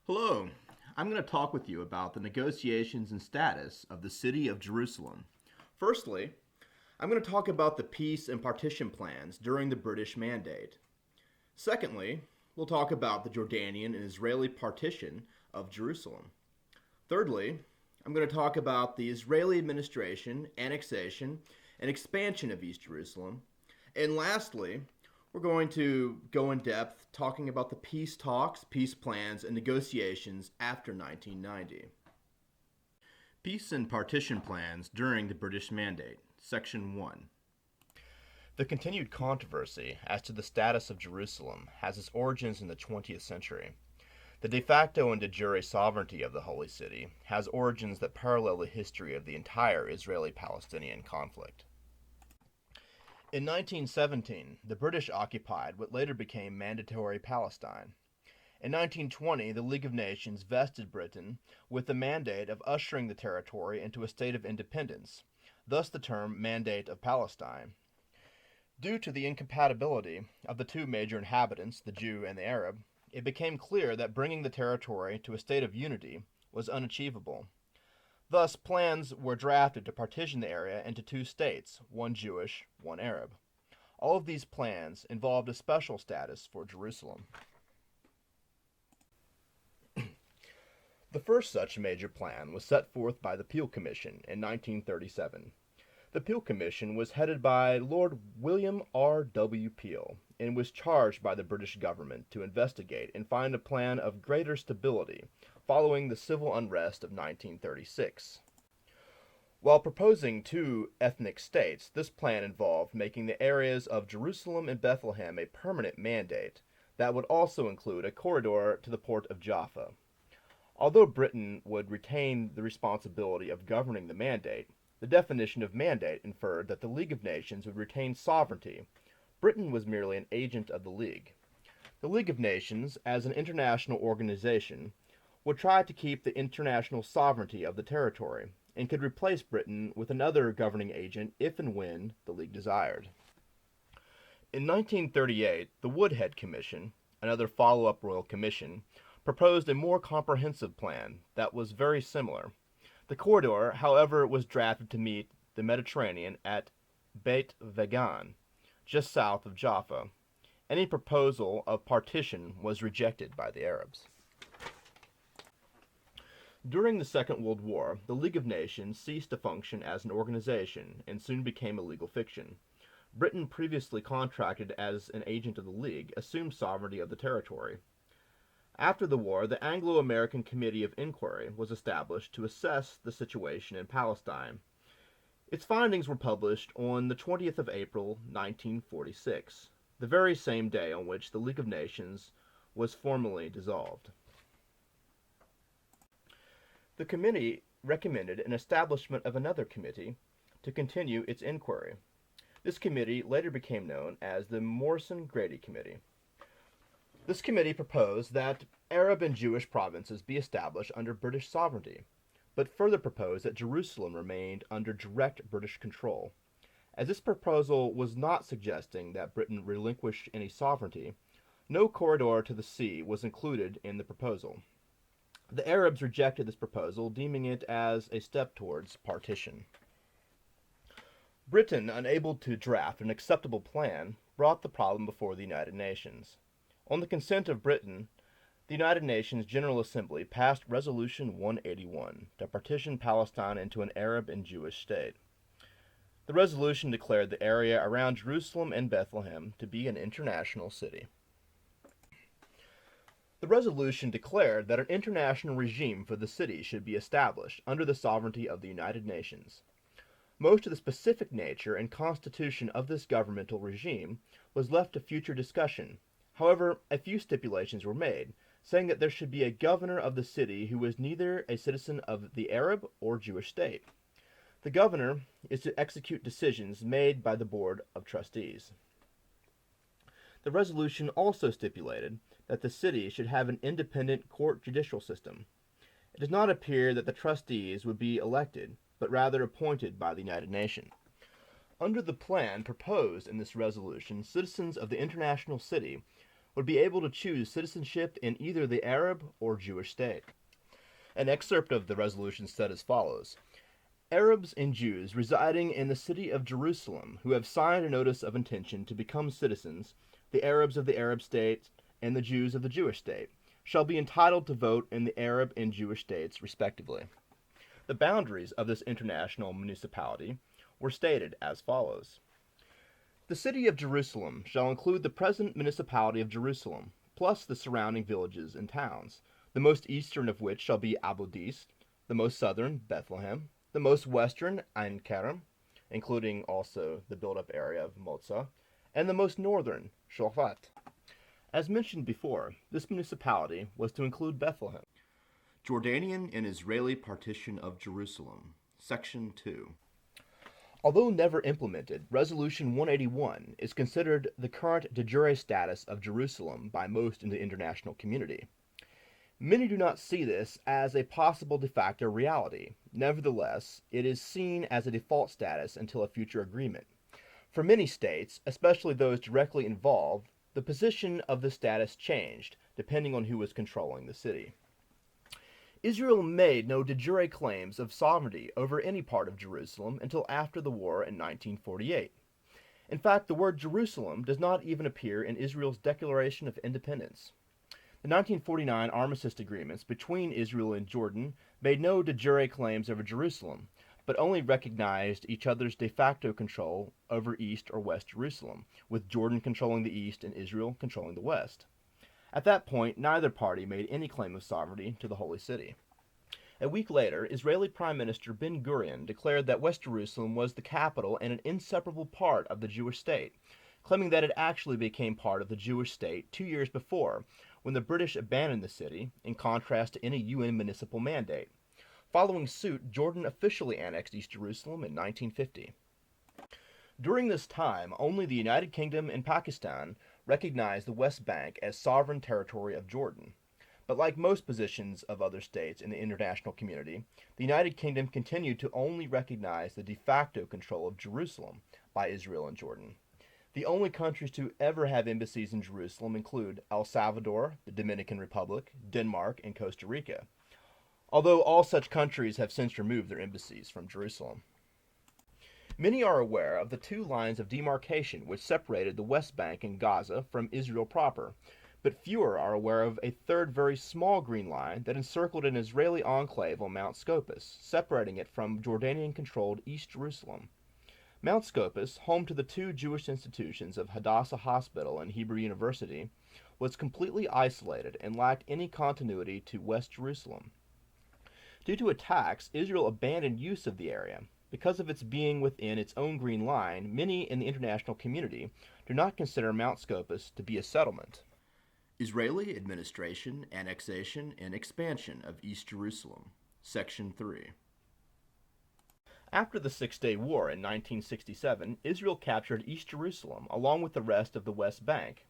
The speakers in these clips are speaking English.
Hello, I'm going to talk with you about the negotiations and status of the city of Jerusalem. Firstly, I'm going to talk about the peace and partition plans during the British Mandate. Secondly, we'll talk about the Jordanian and Israeli partition of Jerusalem. Thirdly, I'm going to talk about the Israeli administration, annexation, and expansion of East Jerusalem. And lastly, we're going to go in depth talking about the peace talks, peace plans, and negotiations after 1990. Peace and partition plans during the British Mandate, Section 1. The continued controversy as to the status of Jerusalem has its origins in the 20th century. The de facto and de jure sovereignty of the Holy City has origins that parallel the history of the entire Israeli-Palestinian conflict. In 1917, the British occupied what later became Mandatory Palestine. In 1920, the League of Nations vested Britain with the mandate of ushering the territory into a state of independence, thus the term Mandate of Palestine. Due to the incompatibility of the two major inhabitants, the Jew and the Arab, it became clear that bringing the territory to a state of unity was unachievable. Thus, plans were drafted to partition the area into two states, one Jewish, one Arab. All of these plans involved a special status for Jerusalem. The first such major plan was set forth by the Peel Commission in 1937. The Peel Commission was headed by Lord William R. W. Peel and was charged by the British government to investigate and find a plan of greater stability following the civil unrest of 1936. While proposing two ethnic states, this plan involved making the areas of Jerusalem and Bethlehem a permanent mandate that would also include a corridor to the port of Jaffa. Although Britain would retain the responsibility of governing the mandate, the definition of mandate inferred that the League of Nations would retain sovereignty. Britain was merely an agent of the League. The League of Nations, as an international organization, would try to keep the international sovereignty of the territory, and could replace Britain with another governing agent if and when the League desired. In 1938, the Woodhead Commission, another follow-up royal commission, proposed a more comprehensive plan that was very similar. The corridor, however, was drafted to meet the Mediterranean at Beit Vegan, just south of Jaffa. Any proposal of partition was rejected by the Arabs. During the Second World War, the League of Nations ceased to function as an organization and soon became a legal fiction. Britain, previously contracted as an agent of the League, assumed sovereignty of the territory. After the war, the Anglo-American Committee of Inquiry was established to assess the situation in Palestine. Its findings were published on the 20th of April, 1946, the very same day on which the League of Nations was formally dissolved. The committee recommended an establishment of another committee to continue its inquiry. This committee later became known as the Morrison-Grady Committee. This committee proposed that Arab and Jewish provinces be established under British sovereignty, but further proposed that Jerusalem remained under direct British control. As this proposal was not suggesting that Britain relinquish any sovereignty, no corridor to the sea was included in the proposal. The Arabs rejected this proposal, deeming it as a step towards partition. Britain, unable to draft an acceptable plan, brought the problem before the United Nations. On the consent of Britain, the United Nations General Assembly passed Resolution 181 to partition Palestine into an Arab and Jewish state. The resolution declared the area around Jerusalem and Bethlehem to be an international city. The resolution declared that an international regime for the city should be established under the sovereignty of the United Nations. Most of the specific nature and constitution of this governmental regime was left to future discussion. However, a few stipulations were made, saying that there should be a governor of the city who was neither a citizen of the Arab or Jewish state. The governor is to execute decisions made by the Board of Trustees. The resolution also stipulated that the city should have an independent court judicial system. It does not appear that the trustees would be elected, but rather appointed by the United Nations. Under the plan proposed in this resolution, citizens of the international city would be able to choose citizenship in either the Arab or Jewish state. An excerpt of the resolution said as follows: Arabs and Jews residing in the city of Jerusalem who have signed a notice of intention to become citizens, the Arabs of the Arab state and the Jews of the Jewish state, shall be entitled to vote in the Arab and Jewish states respectively. The boundaries of this international municipality were stated as follows: The city of Jerusalem shall include the present municipality of Jerusalem, plus the surrounding villages and towns, the most eastern of which shall be Abu Dis, the most southern, Bethlehem, the most western, Ein Kerem, including also the built-up area of Moza, and the most northern, Shofat. As mentioned before, this municipality was to include Bethlehem. Jordanian and Israeli Partition of Jerusalem, Section 2. Although never implemented, Resolution 181 is considered the current de jure status of Jerusalem by most in the international community. Many do not see this as a possible de facto reality. Nevertheless, it is seen as a default status until a future agreement. For many states, especially those directly involved, the position of the status changed, depending on who was controlling the city. Israel made no de jure claims of sovereignty over any part of Jerusalem until after the war in 1948. In fact, the word Jerusalem does not even appear in Israel's Declaration of Independence. The 1949 armistice agreements between Israel and Jordan made no de jure claims over Jerusalem, but only recognized each other's de facto control over East or West Jerusalem, with Jordan controlling the East and Israel controlling the West. At that point, neither party made any claim of sovereignty to the Holy City. A week later, Israeli Prime Minister Ben-Gurion declared that West Jerusalem was the capital and an inseparable part of the Jewish state, claiming that it actually became part of the Jewish state 2 years before, when the British abandoned the city, in contrast to any UN municipal mandate. Following suit, Jordan officially annexed East Jerusalem in 1950. During this time, only the United Kingdom and Pakistan recognized the West Bank as sovereign territory of Jordan. But like most positions of other states in the international community, the United Kingdom continued to only recognize the de facto control of Jerusalem by Israel and Jordan. The only countries to ever have embassies in Jerusalem include El Salvador, the Dominican Republic, Denmark, and Costa Rica, although all such countries have since removed their embassies from Jerusalem. Many are aware of the two lines of demarcation which separated the West Bank and Gaza from Israel proper, but fewer are aware of a third very small green line that encircled an Israeli enclave on Mount Scopus, separating it from Jordanian-controlled East Jerusalem. Mount Scopus, home to the two Jewish institutions of Hadassah Hospital and Hebrew University, was completely isolated and lacked any continuity to West Jerusalem. Due to attacks, Israel abandoned use of the area. Because of its being within its own green line, many in the international community do not consider Mount Scopus to be a settlement. Israeli administration, annexation, and expansion of East Jerusalem, Section 3. After the Six-Day War in 1967, Israel captured East Jerusalem along with the rest of the West Bank.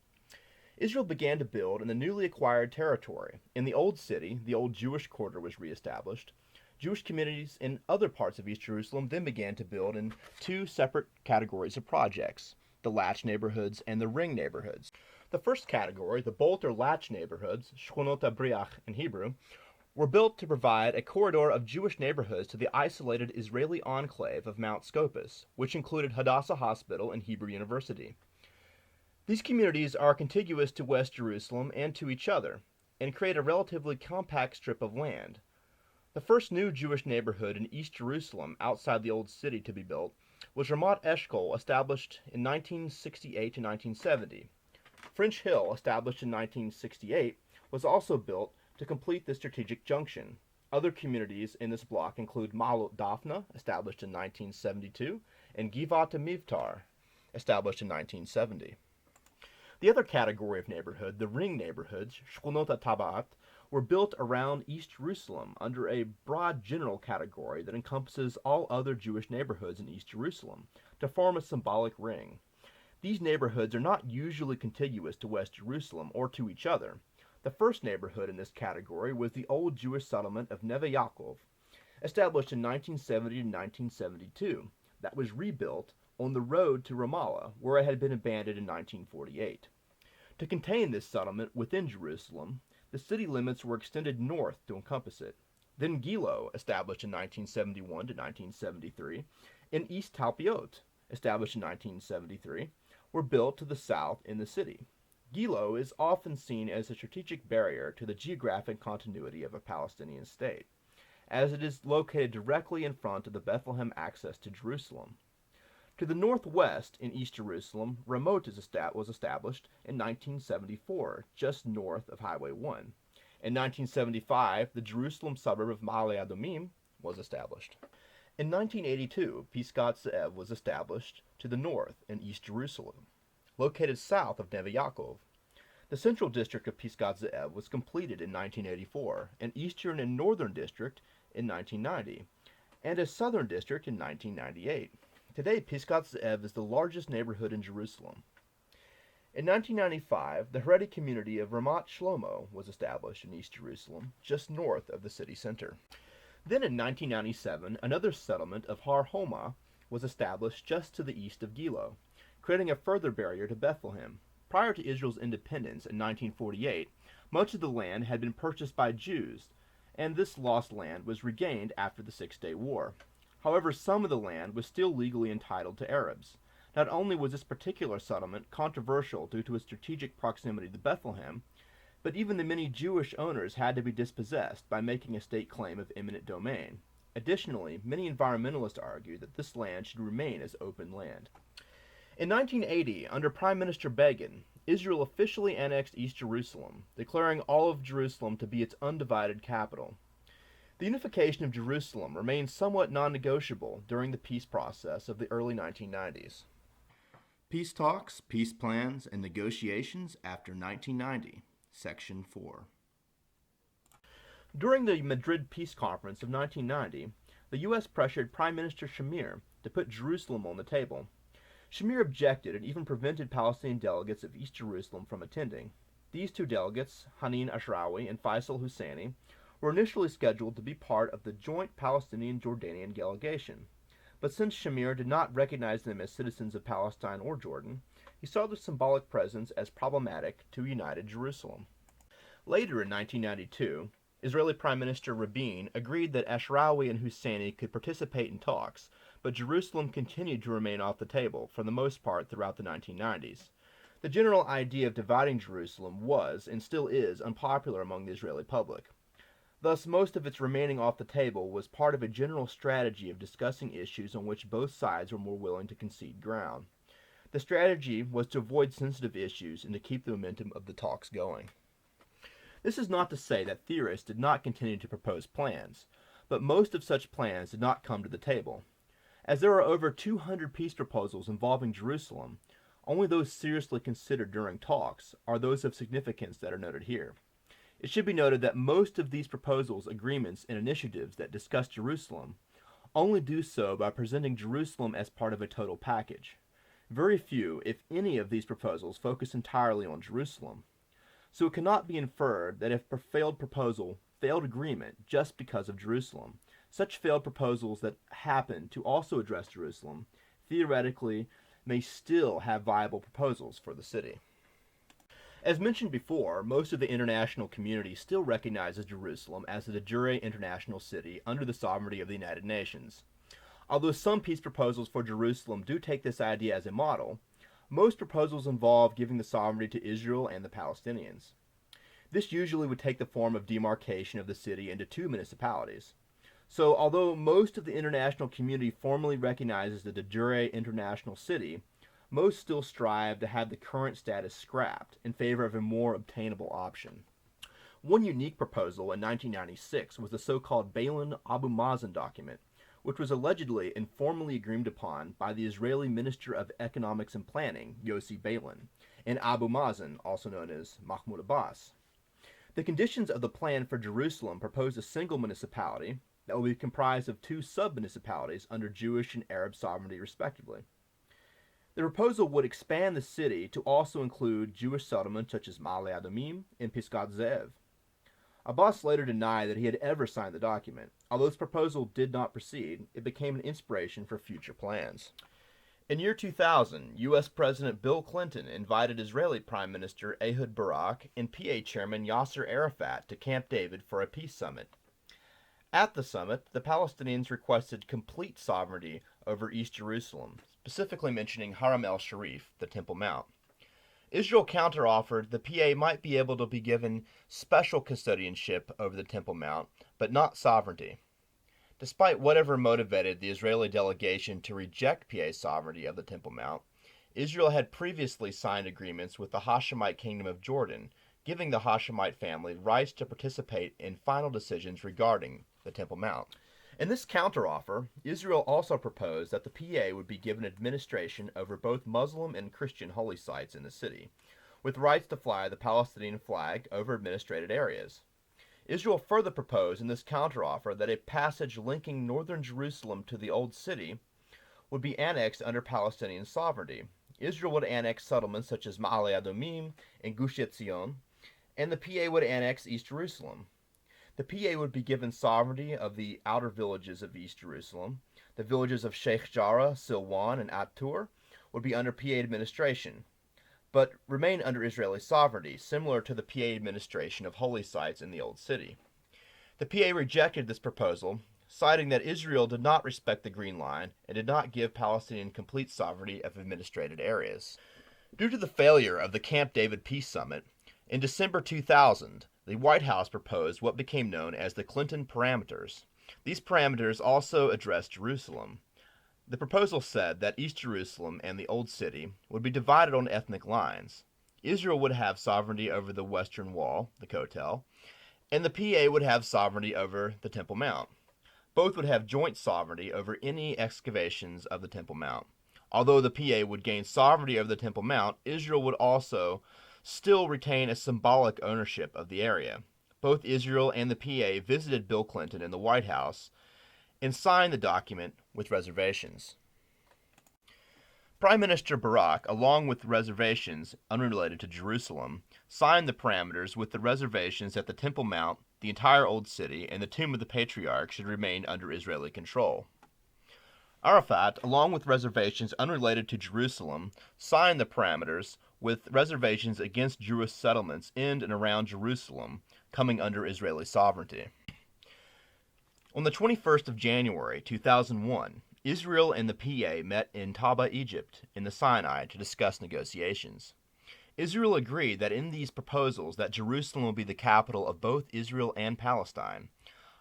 Israel began to build in the newly acquired territory. In the Old City, the old Jewish quarter was reestablished. Jewish communities in other parts of East Jerusalem then began to build in two separate categories of projects, the Latch neighborhoods and the Ring neighborhoods. The first category, the Bolt or Latch neighborhoods, Shchonot HaBriach in Hebrew, were built to provide a corridor of Jewish neighborhoods to the isolated Israeli enclave of Mount Scopus, which included Hadassah Hospital and Hebrew University. These communities are contiguous to West Jerusalem and to each other, and create a relatively compact strip of land. The first new Jewish neighborhood in East Jerusalem outside the Old City to be built was Ramat Eshkol, established in 1968 to 1970. French Hill, established in 1968, was also built to complete the strategic junction. Other communities in this block include Ma'alot Dafna, established in 1972, and Givat Mivtar, established in 1970. The other category of neighborhood, the Ring neighborhoods, Shchonot HaTabaat, were built around East Jerusalem under a broad general category that encompasses all other Jewish neighborhoods in East Jerusalem to form a symbolic ring. These neighborhoods are not usually contiguous to West Jerusalem or to each other. The first neighborhood in this category was the old Jewish settlement of Neve Yaakov, established in 1970 to 1972, that was rebuilt on the road to Ramallah, where it had been abandoned in 1948. To contain this settlement within Jerusalem, the city limits were extended north to encompass it. Then Gilo, established in 1971 to 1973, and East Talpiot, established in 1973, were built to the south in the city. Gilo is often seen as a strategic barrier to the geographic continuity of a Palestinian state, as it is located directly in front of the Bethlehem access to Jerusalem. To the northwest in East Jerusalem, Ramot was established in 1974, just north of Highway 1. In 1975, the Jerusalem suburb of Ma'ale Adumim was established. In 1982, Pisgat Ze'ev was established to the north in East Jerusalem, located south of Neve Yaakov. The central district of Pisgat Ze'ev was completed in 1984, an eastern and northern district in 1990, and a southern district in 1998. Today, Pisgat Ze'ev is the largest neighborhood in Jerusalem. In 1995, the Haredi community of Ramat Shlomo was established in East Jerusalem, just north of the city center. Then in 1997, another settlement of Har Homa was established just to the east of Gilo, creating a further barrier to Bethlehem. Prior to Israel's independence in 1948, much of the land had been purchased by Jews, and this lost land was regained after the Six-Day War. However, some of the land was still legally entitled to Arabs. Not only was this particular settlement controversial due to its strategic proximity to Bethlehem, but even the many Jewish owners had to be dispossessed by making a state claim of eminent domain. Additionally, many environmentalists argue that this land should remain as open land. In 1980, under Prime Minister Begin, Israel officially annexed East Jerusalem, declaring all of Jerusalem to be its undivided capital. The unification of Jerusalem remained somewhat non-negotiable during the peace process of the early 1990s. Peace talks, peace plans, and negotiations after 1990, Section 4. During the Madrid Peace Conference of 1990, the U.S. pressured Prime Minister Shamir to put Jerusalem on the table. Shamir objected and even prevented Palestinian delegates of East Jerusalem from attending. These two delegates, Hanin Ashrawi and Faisal Husseini, were initially scheduled to be part of the joint Palestinian-Jordanian delegation. But since Shamir did not recognize them as citizens of Palestine or Jordan, he saw their symbolic presence as problematic to united Jerusalem. Later in 1992, Israeli Prime Minister Rabin agreed that Ashrawi and Husseini could participate in talks, but Jerusalem continued to remain off the table for the most part throughout the 1990s. The general idea of dividing Jerusalem was, and still is, unpopular among the Israeli public. Thus, most of its remaining off the table was part of a general strategy of discussing issues on which both sides were more willing to concede ground. The strategy was to avoid sensitive issues and to keep the momentum of the talks going. This is not to say that theorists did not continue to propose plans, but most of such plans did not come to the table. As there are over 200 peace proposals involving Jerusalem, only those seriously considered during talks are those of significance that are noted here. It should be noted that most of these proposals, agreements, and initiatives that discuss Jerusalem only do so by presenting Jerusalem as part of a total package. Very few, if any, of these proposals focus entirely on Jerusalem. So it cannot be inferred that if a failed proposal, failed agreement just because of Jerusalem, such failed proposals that happen to also address Jerusalem, theoretically, may still have viable proposals for the city. As mentioned before, most of the international community still recognizes Jerusalem as a de jure international city under the sovereignty of the United Nations. Although some peace proposals for Jerusalem do take this idea as a model, most proposals involve giving the sovereignty to Israel and the Palestinians. This usually would take the form of demarcation of the city into two municipalities. So, although most of the international community formally recognizes the de jure international city, most still strive to have the current status scrapped in favor of a more obtainable option. One unique proposal in 1996 was the so-called Balin-Abu Mazen document, which was allegedly informally agreed upon by the Israeli Minister of Economics and Planning, Yossi Balin, and Abu Mazen, also known as Mahmoud Abbas. The conditions of the plan for Jerusalem proposed a single municipality that will be comprised of two sub-municipalities under Jewish and Arab sovereignty respectively. The proposal would expand the city to also include Jewish settlements such as Ma'ale Adumim and Pisgat Ze'ev. Abbas later denied that he had ever signed the document. Although this proposal did not proceed, it became an inspiration for future plans. In year 2000, U.S. President Bill Clinton invited Israeli Prime Minister Ehud Barak and PA Chairman Yasser Arafat to Camp David for a peace summit. At the summit, the Palestinians requested complete sovereignty over East Jerusalem, specifically mentioning Haram el-Sharif, the Temple Mount. Israel counteroffered the PA might be able to be given special custodianship over the Temple Mount, but not sovereignty. Despite whatever motivated the Israeli delegation to reject PA's sovereignty of the Temple Mount, Israel had previously signed agreements with the Hashemite Kingdom of Jordan, giving the Hashemite family rights to participate in final decisions regarding the Temple Mount. In this counteroffer, Israel also proposed that the PA would be given administration over both Muslim and Christian holy sites in the city, with rights to fly the Palestinian flag over administrated areas. Israel further proposed in this counteroffer that a passage linking northern Jerusalem to the Old City would be annexed under Palestinian sovereignty. Israel would annex settlements such as Ma'ale Adumim and Gush Etzion, and the PA would annex East Jerusalem. The PA would be given sovereignty of the outer villages of East Jerusalem. The villages of Sheikh Jarrah, Silwan, and At-Tur would be under PA administration, but remain under Israeli sovereignty, similar to the PA administration of holy sites in the Old City. The PA rejected this proposal, citing that Israel did not respect the Green Line and did not give Palestinian complete sovereignty of administrated areas. Due to the failure of the Camp David Peace Summit, in December 2000, the White House proposed what became known as the Clinton Parameters. These parameters also addressed Jerusalem. The proposal said that East Jerusalem and the Old City would be divided on ethnic lines. Israel would have sovereignty over the Western Wall, the Kotel, and the PA would have sovereignty over the Temple Mount. Both would have joint sovereignty over any excavations of the Temple Mount. Although the PA would gain sovereignty over the Temple Mount, Israel would also still retain a symbolic ownership of the area. Both Israel and the PA visited Bill Clinton in the White House and signed the document with reservations. Prime Minister Barak, along with reservations unrelated to Jerusalem, signed the parameters with the reservations that the Temple Mount, the entire Old City, and the Tomb of the Patriarch should remain under Israeli control. Arafat, along with reservations unrelated to Jerusalem, signed the parameters with reservations against Jewish settlements in and around Jerusalem coming under Israeli sovereignty. On the 21st of January 2001, Israel and the PA met in Taba, Egypt, in the Sinai to discuss negotiations. Israel agreed that in these proposals that Jerusalem will be the capital of both Israel and Palestine.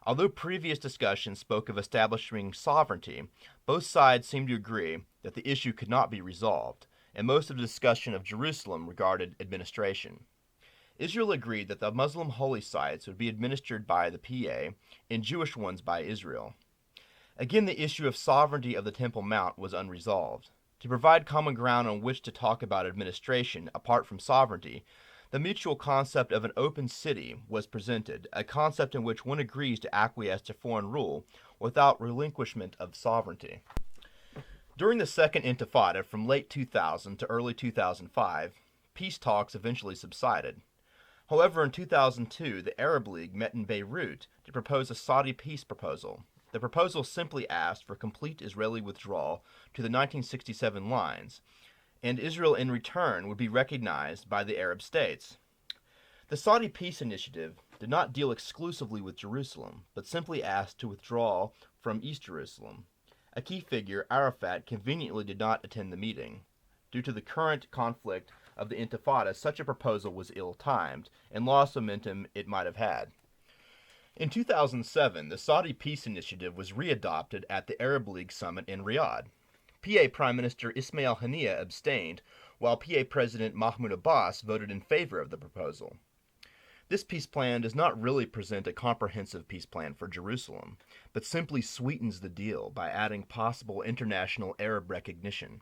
Although previous discussions spoke of establishing sovereignty, both sides seemed to agree that the issue could not be resolved, and most of the discussion of Jerusalem regarded administration. Israel agreed that the Muslim holy sites would be administered by the PA and Jewish ones by Israel. Again, the issue of sovereignty of the Temple Mount was unresolved. To provide common ground on which to talk about administration apart from sovereignty, the mutual concept of an open city was presented, a concept in which one agrees to acquiesce to foreign rule without relinquishment of sovereignty. During the Second Intifada from late 2000 to early 2005, peace talks eventually subsided. However, in 2002, the Arab League met in Beirut to propose a Saudi peace proposal. The proposal simply asked for complete Israeli withdrawal to the 1967 lines, and Israel in return would be recognized by the Arab states. The Saudi peace initiative did not deal exclusively with Jerusalem, but simply asked to withdraw from East Jerusalem. A key figure, Arafat, conveniently did not attend the meeting. Due to the current conflict of the Intifada, such a proposal was ill-timed and lost momentum it might have had. In 2007, the Saudi peace initiative was readopted at the Arab League summit in Riyadh. PA Prime Minister Ismail Haniyeh abstained, while PA President Mahmoud Abbas voted in favor of the proposal. This peace plan does not really present a comprehensive peace plan for Jerusalem, but simply sweetens the deal by adding possible international Arab recognition.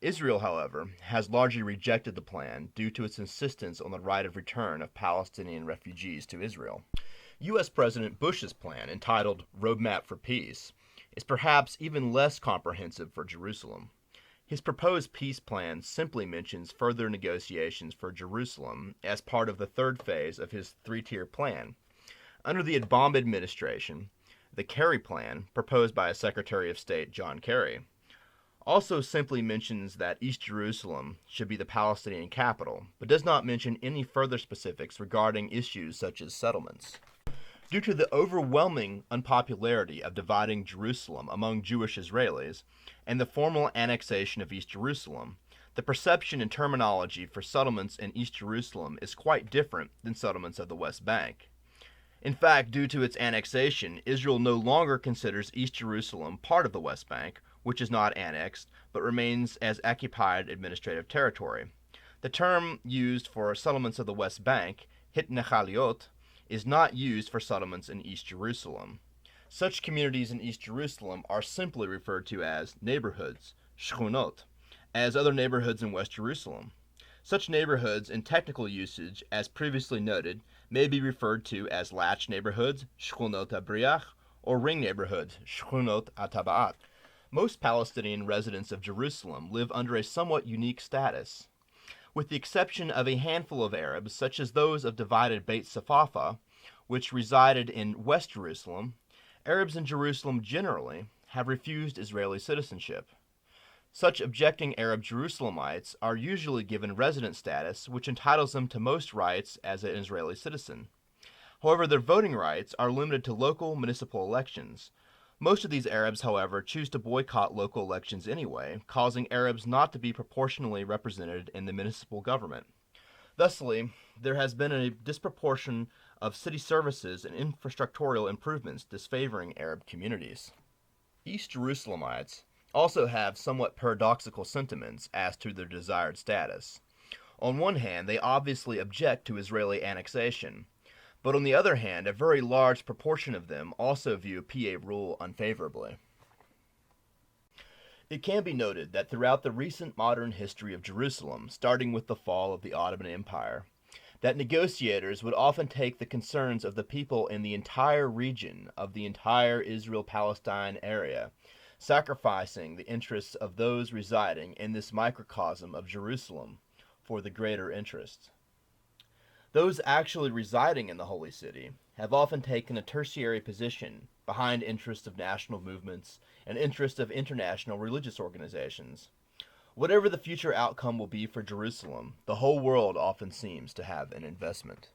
Israel, however, has largely rejected the plan due to its insistence on the right of return of Palestinian refugees to Israel. U.S. President Bush's plan, entitled Roadmap for Peace, is perhaps even less comprehensive for Jerusalem. His proposed peace plan simply mentions further negotiations for Jerusalem as part of the third phase of his three-tier plan. Under the Obama administration, the Kerry Plan, proposed by Secretary of State John Kerry, also simply mentions that East Jerusalem should be the Palestinian capital, but does not mention any further specifics regarding issues such as settlements. Due to the overwhelming unpopularity of dividing Jerusalem among Jewish Israelis and the formal annexation of East Jerusalem, the perception and terminology for settlements in East Jerusalem is quite different than settlements of the West Bank. In fact, due to its annexation, Israel no longer considers East Jerusalem part of the West Bank, which is not annexed, but remains as occupied administrative territory. The term used for settlements of the West Bank, hitnechaliot, is not used for settlements in East Jerusalem. Such communities in East Jerusalem are simply referred to as neighborhoods, shchunot, as other neighborhoods in West Jerusalem. Such neighborhoods, in technical usage, as previously noted, may be referred to as latch neighborhoods, shchunot habriach, or ring neighborhoods, shchunot atabaat. Most Palestinian residents of Jerusalem live under a somewhat unique status. With the exception of a handful of Arabs, such as those of divided Beit Safafa, which resided in West Jerusalem, Arabs in Jerusalem generally have refused Israeli citizenship. Such objecting Arab Jerusalemites are usually given resident status, which entitles them to most rights as an Israeli citizen. However, their voting rights are limited to local municipal elections. Most of these Arabs, however, choose to boycott local elections anyway, causing Arabs not to be proportionally represented in the municipal government. Thusly, there has been a disproportion of city services and infrastructural improvements disfavoring Arab communities. East Jerusalemites also have somewhat paradoxical sentiments as to their desired status. On one hand, they obviously object to Israeli annexation, but on the other hand, a very large proportion of them also view PA rule unfavorably. It can be noted that throughout the recent modern history of Jerusalem, starting with the fall of the Ottoman Empire, that negotiators would often take the concerns of the people in the entire region of the entire Israel-Palestine area, sacrificing the interests of those residing in this microcosm of Jerusalem for the greater interest. Those actually residing in the Holy City have often taken a tertiary position behind interests of national movements and interests of international religious organizations. Whatever the future outcome will be for Jerusalem, the whole world often seems to have an investment.